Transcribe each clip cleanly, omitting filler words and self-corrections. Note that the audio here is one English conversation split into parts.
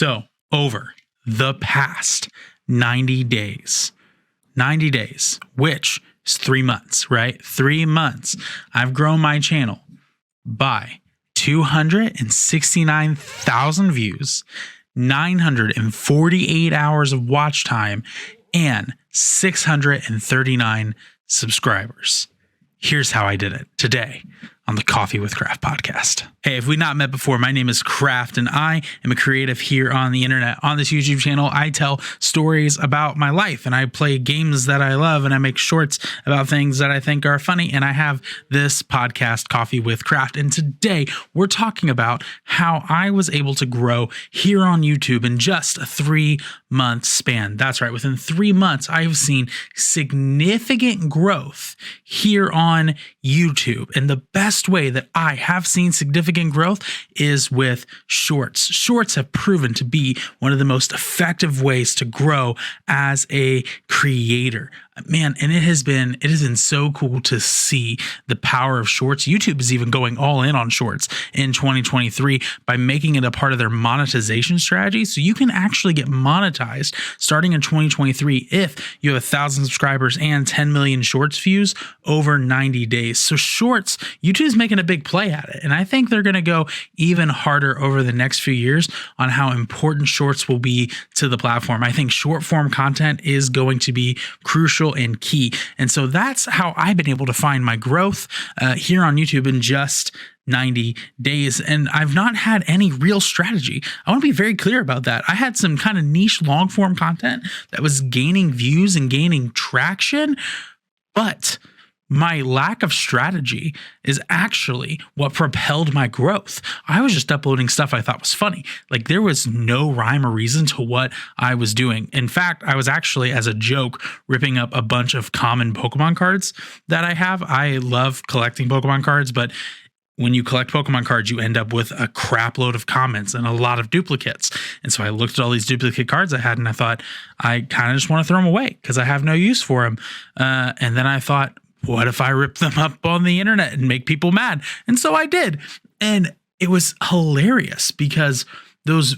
So over the past 90 days, which is 3 months, right? 3 months, I've grown my channel by 269,000 views, 948 hours of watch time, and 639 subscribers. Here's how I did it today on the Coffee with Craft podcast. Hey, if we've not met before, my name is Craft and I am a creative here on the internet. On this YouTube channel, I tell stories about my life and I play games that I love and I make shorts about things that I think are funny. And I have this podcast, Coffee with Craft. And today we're talking about how I was able to grow here on YouTube in just a 3-month span. That's right. Within 3 months, I've seen significant growth here on YouTube. And the best way that I have seen significant growth is with shorts. Shorts have proven to be one of the most effective ways to grow as a creator. Man, and it has been so cool to see the power of shorts. YouTube is even going all in on shorts in 2023 by making it a part of their monetization strategy. So you can actually get monetized starting in 2023 if you have 1,000 subscribers and 10 million shorts views over 90 days. So shorts, YouTube is making a big play at it. And I think they're going to go even harder over the next few years on how important shorts will be to the platform. I think short form content is going to be crucial and key. And so that's how I've been able to find my growth here on YouTube in just 90 days. And I've not had any real strategy. I want to be very clear about that. I had some kind of niche long form content that was gaining views and gaining traction, but my lack of strategy is actually what propelled my growth. I was just uploading stuff I thought was funny. Like there was no rhyme or reason to what I was doing. In fact, I was actually, as a joke, ripping up a bunch of common Pokemon cards that I have. I love collecting Pokemon cards, but when you collect Pokemon cards, you end up with a crap load of comments and a lot of duplicates. And so I looked at all these duplicate cards I had and I thought, I kind of just want to throw them away because I have no use for them. And then I thought, what if I rip them up on the internet and make people mad? And so I did. And it was hilarious because those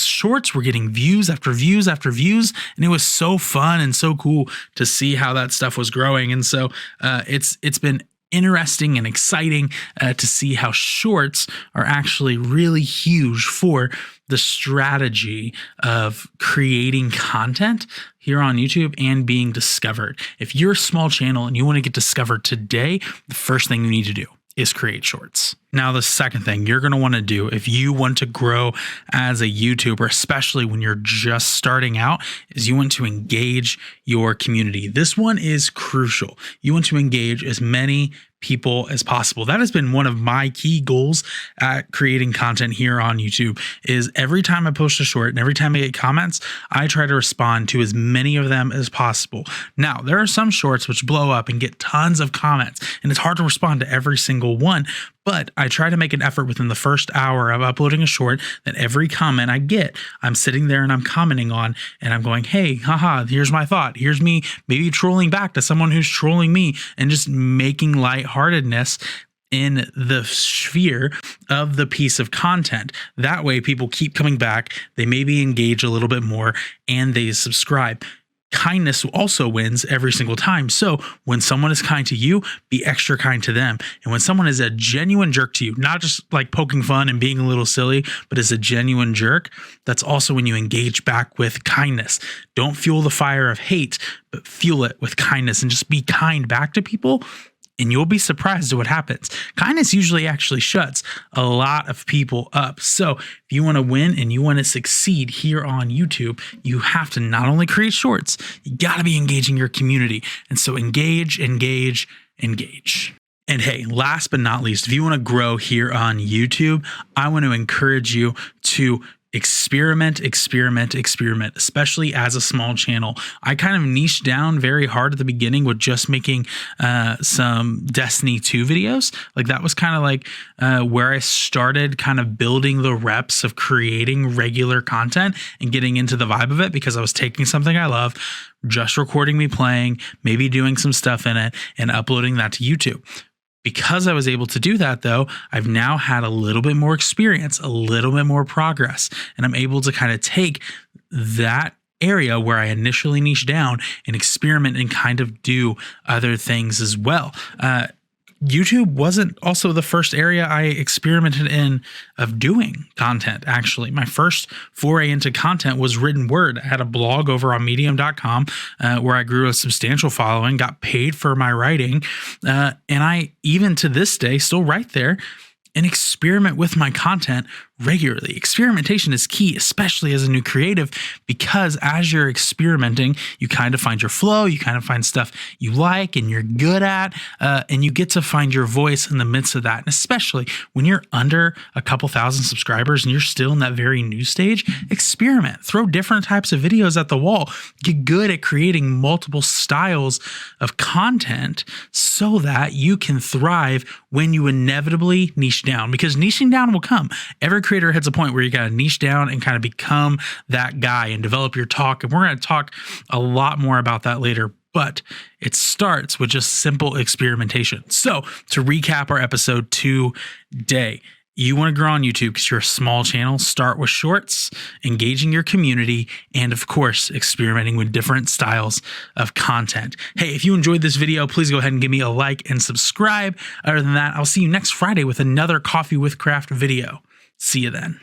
shorts were getting views after views after views. And it was so fun and so cool to see how that stuff was growing. And so it's been interesting and exciting to see how shorts are actually really huge for the strategy of creating content here on YouTube and being discovered. If you're a small channel and you want to get discovered today, the first thing you need to do is create shorts. Now, the second thing you're going to want to do if you want to grow as a YouTuber, especially when you're just starting out, is you want to engage your community. This one is crucial. You want to engage as many people as possible. That has been one of my key goals at creating content here on YouTube is every time I post a short and every time I get comments, I try to respond to as many of them as possible. Now, there are some shorts which blow up and get tons of comments and it's hard to respond to every single one, but I try to make an effort within the first hour of uploading a short that every comment I get, I'm sitting there and I'm commenting on and I'm going, hey, haha, here's my thought. Here's me maybe trolling back to someone who's trolling me and just making lightheartedness in the sphere of the piece of content. That way people keep coming back, they maybe engage a little bit more and they subscribe. Kindness also wins every single time. So when someone is kind to you, be extra kind to them. And when someone is a genuine jerk to you, not just like poking fun and being a little silly, but is a genuine jerk, that's also when you engage back with kindness. Don't fuel the fire of hate, but fuel it with kindness and just be kind back to people. And you'll be surprised at what happens. Kindness usually actually shuts a lot of people up. So if you want to win and you want to succeed here on YouTube, you have to not only create shorts, you got to be engaging your community. And so engage, engage, engage. And hey, last but not least, if you want to grow here on YouTube, I want to encourage you to experiment, especially as a small channel. I kind of niched down very hard at the beginning with just making some Destiny 2 videos. Like that was kind of like where I started kind of building the reps of creating regular content and getting into the vibe of it because I was taking something I love, just recording me playing, maybe doing some stuff in it and uploading that to YouTube. Because I was able to do that, though, I've now had a little bit more experience, a little bit more progress, and I'm able to kind of take that area where I initially niched down and experiment and kind of do other things as well. YouTube wasn't also the first area I experimented in of doing content. Actually, my first foray into content was written word. I had a blog over on medium.com where I grew a substantial following, got paid for my writing. And I, even to this day, still write there and experiment with my content regularly. Experimentation is key, especially as a new creative, because as you're experimenting, you kind of find your flow, you kind of find stuff you like and you're good at, and you get to find your voice in the midst of that. And especially when you're under a couple thousand subscribers and you're still in that very new stage, experiment, throw different types of videos at the wall, get good at creating multiple styles of content so that you can thrive when you inevitably niche down, because niching down will come. Every creator hits a point where you got to niche down and kind of become that guy and develop your talk. And we're going to talk a lot more about that later, but it starts with just simple experimentation. So to recap our episode today, you want to grow on YouTube because you're a small channel. Start with shorts, engaging your community, and of course, experimenting with different styles of content. Hey, if you enjoyed this video, please go ahead and give me a like and subscribe. Other than that, I'll see you next Friday with another Coffee with Craft video. See you then.